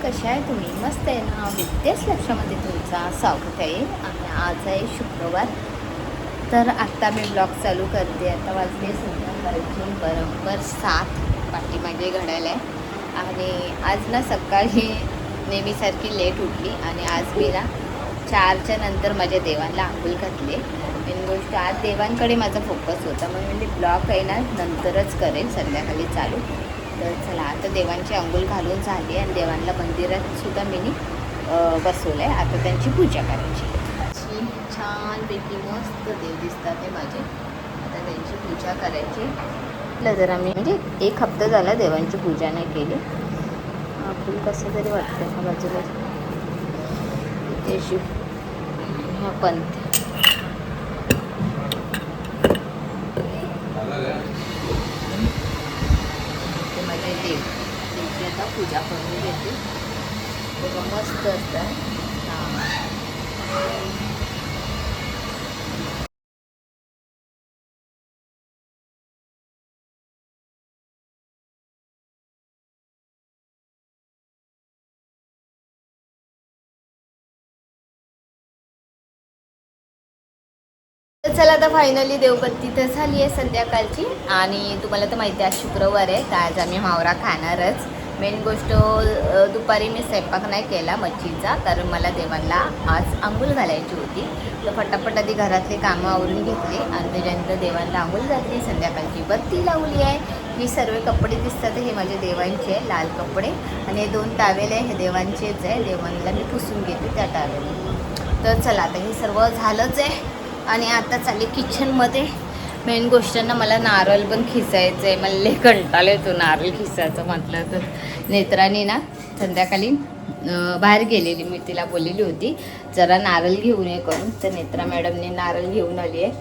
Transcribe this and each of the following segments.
कशा आहे तुम्ही? मस्त आहे ना? विद्याच लक्षामध्ये तुमचा स्वागत आहे. आणि आज आहे शुक्रवार. तर आत्ता मी ब्लॉग चालू करते. आता वाजले संध्याकाळचे बरोबर 7 पाठीमागे घडायला आहे. आणि आज ना सकाळी नेहमीसारखी लेट उठली आणि आज मी ना 4च्या नंतर माझ्या देवांना आंघोळ घातले. मेन गोष्ट आज देवांकडे माझा फोकस होता, म्हणून म्हणजे ब्लॉग आहे ना नंतरच करेल, संध्याकाळी चालू. तर चला आता देवांची अंघोळ घालून झाली आणि देवांना मंदिरात सुद्धा मी बसवलं आहे. आता त्यांची पूजा करायची. छानपैकी मस्त देव दिसतात ते माझे. आता त्यांची पूजा करायची. जरा मी म्हणजे 1 हप्ता झाला देवांची पूजा नाही केली. आपण कसं तरी वाटतं हा बाजूला शिव हा पंथ. ते माझे देव त्यांची आता पूजा करून घेते. बघा मस्त असतात. तर चला आता फायनली देवबत्ती तर झाली आहे संध्याकाळची. आणि तुम्हाला तर माहिती आहे आज शुक्रवार आहे, तर आज आम्ही मावरा खाणारच. मेन गोष्ट दुपारी मी स्वयंपाक नाही केला मच्छीचा, कारण मला देवांना आज आंघोळ घालायची होती. तर फटाफट आधी घरातले कामं आवरून घेतले आणि त्याच्यानंतर देवांना आंघोळ घातली. संध्याकाळची बत्ती लावली आहे. ही सर्व कपडे दिसतात हे माझे देवांचे आहे, लाल कपडे. आणि हे 2 टावेल आहे हे देवांचेच आहे. देवांना मी पुसून घेते त्या टावेल. तर चला आता हे सर्व झालंच आहे. आणि आता चालले किचनमध्ये. मेन गोष्ट ना मला नारळ पण खिसायचं आहे. मला लय कंटाळा येतो नारळ खिसायचं म्हटलं तर. नेत्राने ना संध्याकाळी बाहेर गेलेली, मी तिला बोललेली होती जरा नारळ घेऊन ये करून. तर नेत्रा मॅडमने नारळ घेऊन आली आहे.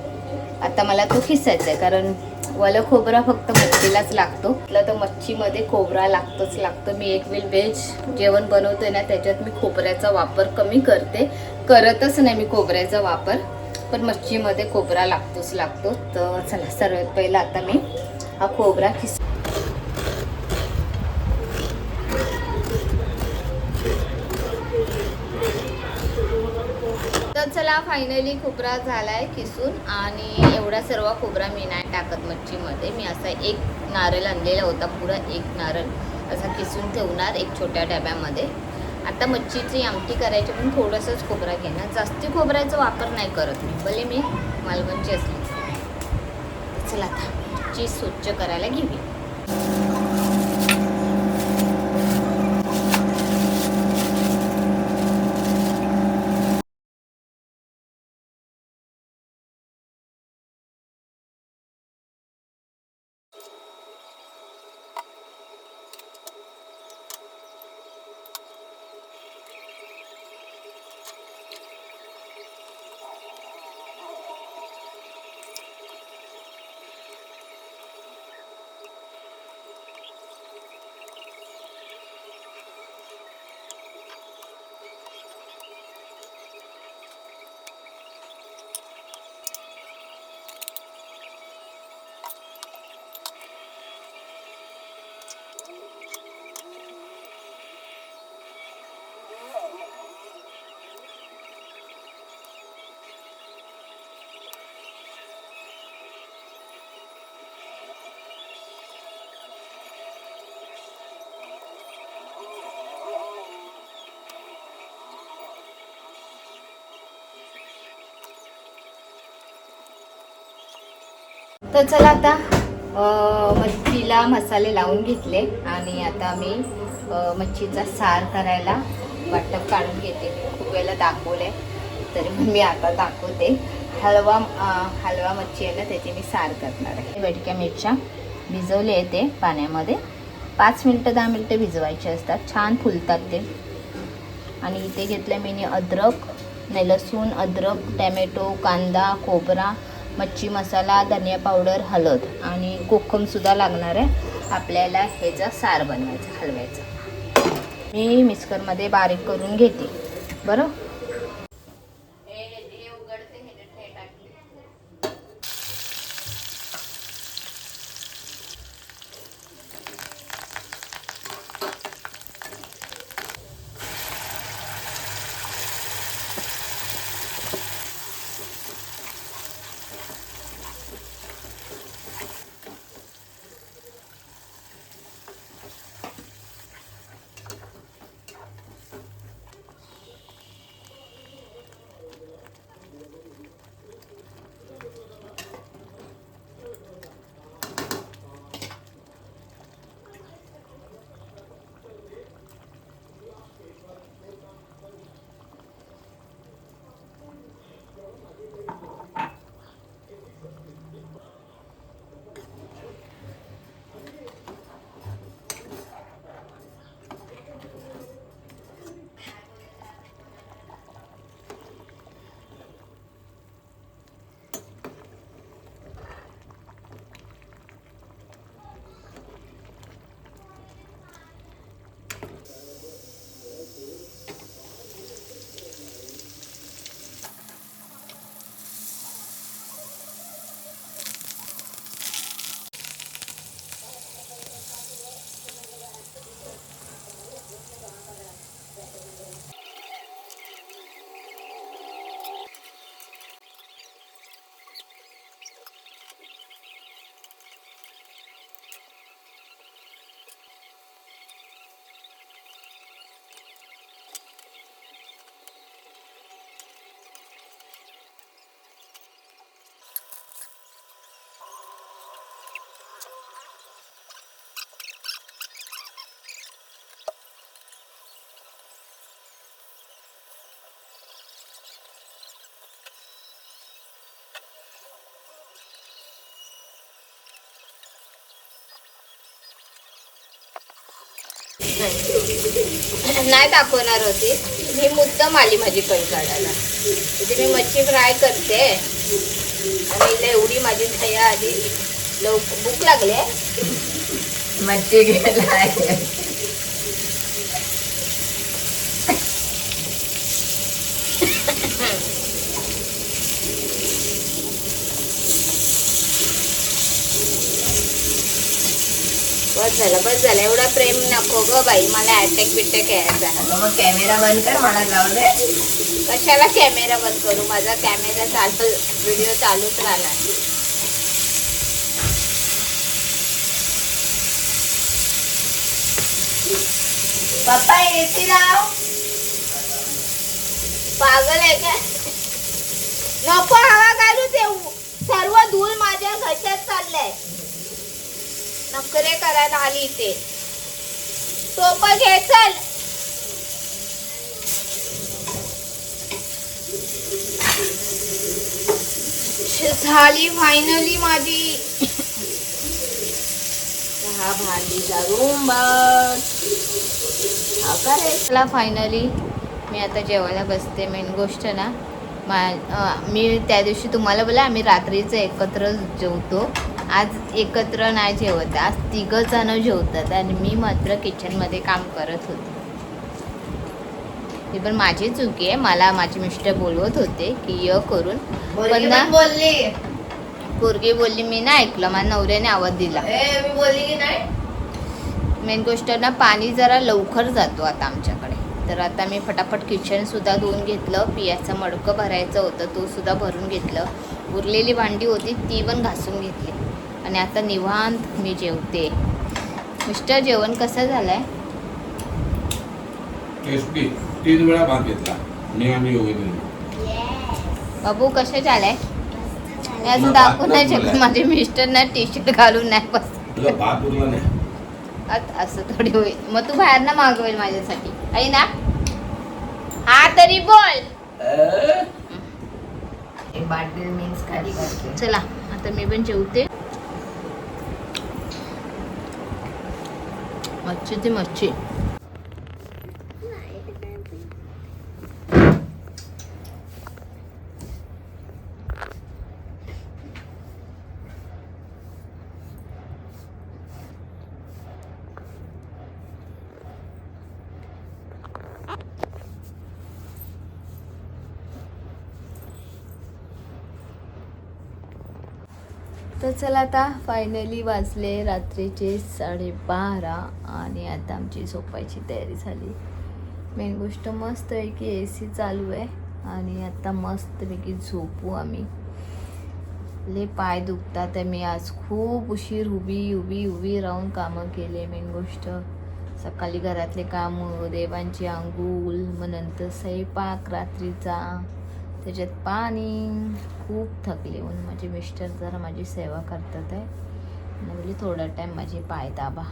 आता मला तो खिसायचा आहे, कारण वालं खोबरा फक्त मच्छीलाच लागतो. तर मच्छीमध्ये खोबरा लागतो. मी एक वेळ व्हेज जेवण बनवते ना त्याच्यात मी खोबऱ्याचा वापर कमी करतच नाही मी खोबऱ्याचा वापर, पण मच्छीमध्ये खोबरा लागतो. तर चला सर्वात पहिला आता मी हा खोबरा तर चला फायनली खोबरा झालाय किसून. आणि एवढा सर्व खोबरा मी नाही टाकत मच्छीमध्ये. मी असा एक नारळ आणलेला होता, पुरा एक नारळ असा किसून ठेवणार एक छोट्या डब्यामध्ये. आता मच्छीची आमटी करायची पण थोडंसंच खोबरा घेणार, जास्ती खोबऱ्याचा वापर नाही करत मी, भले मी मालवणची असली. चला आता चीज स्वच्छ करायला घेऊया. तर चला आता मच्छीला मसाले लावून घेतले आणि आता मी मच्छीचा सार करायला वाटप काढून घेते. खूप वेळेला दाखवले तरी पण मी आता दाखवते. हलवा मच्छी आहे ना त्याची मी सार करणार आहे. बेडक्या मिरच्या भिजवले आहे ते पाण्यामध्ये 5 मिनटं 10 मिनटं भिजवायचे असतात, छान फुलतात ते. आणि इथे घेतलं मी अद्रक, लसूण, अद्रक, टॅमॅटो, कांदा, खोबरा, मच्छी मसाला, धनिया पावडर, हळद आणि कोकमसुद्धा लागणार आहे आपल्याला ह्याचा सार बनवायचा हलव्याचा. मी मिक्सरमध्ये बारीक करून घेते. बरं नाही दाखवणार होती मी, मुद्दाम आली माझी कळ काढायला. तिथे मी मच्छी फ्राय करते आणि इला एवढी माझी दया आली, भूक लागले मच्छी घ्यायला. बस झालं एवढा प्रेम नको ग बाई, मला अटॅक बिटॅक यायचा. मग कॅमेरा बंद कर, मला जाऊ दे. कशाला कॅमेरा बंद करू, माझा कॅमेरा चालू, व्हिडिओ चालूच राहणार. पप्पा येते राव, पागल आहे का? नको हवा घालू, ते सर्व धूळ माझ्या घशात चाललंय. नखरे करायला आली इथे. टोप घे चल. झाली फायनली माझी चहा भांडीचा रूम चला फायनली मी आता जेवायला बसते. मेन गोष्ट ना, मी त्या दिवशी तुम्हाला बोला आम्ही रात्रीचं एकत्र जेवतो, आज एकत्र नाही जेवत. आज 3 जण जेवतात आणि मी मात्र किचनमध्ये काम करत होते. ती पण माझी चुकी आहे, मला माझे मिस्टर बोलवत होते की य करून, पण ना बोलली पोरगी बोलली, मी नाही ऐकलं. माझ्या नवऱ्याने आवाज दिला, मी बोलली की नाही. मेन गोष्ट ना, पाणी जरा लवकर जातो आता आमच्याकडे, तर आता मी फटाफट किचन सुद्धा धुवून घेतलं. पियाचं मडकं भरायचं होतं, तो सुद्धा भरून घेतलं. उरलेली भांडी होती ती पण घासून घेतली आणि आता निवांत मी जेवते. मिस्टर जेवण कसं झालंय? टेस्टी. 3 वेळा भात घेतला बाबू कसं झालंय? मी अजून दाखवू नाही शकत, माझे मिस्टर ना टी शर्ट घालून नाही बस. भात उरला नाही असं थोडी होईल, मग तू बाहेर ना मागवेल माझ्यासाठी, आहे ना? हा तरी बोल. चला आता मी पण जेवते. मच्छी ती मच्छी. तर चला आता फायनली वाजले रात्रीचे 12:30 आणि आता आमची झोपायची तयारी झाली. मेन गोष्ट मस्त आहे की AC चालू आहे आणि आता मस्तपैकी झोपू आम्ही. लय पाय दुखतात आहे, मी आज खूप उशीर उभी राहून कामं केले. मेन गोष्ट सकाळी घरातले कामं, देवांची आंघोळ, मग नंतर स्वयंपाक रात्रीचा, त्याच्यात पाणी, खूप थकले. म्हणून माझे मिस्टर जरा माझी सेवा करतात आहे, म्हणजे थोडा टाईम माझे पाय दाबा.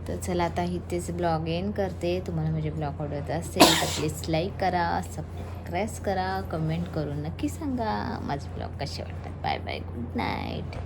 तर चला आता इथेच ब्लॉग एंड करते. तुम्हाला माझे ब्लॉग आवडत असेल तर प्लीज लाईक करा, सबस्क्राईब करा, कमेंट करून नक्की सांगा माझे ब्लॉग कसे वाटतात. Bye bye, good night.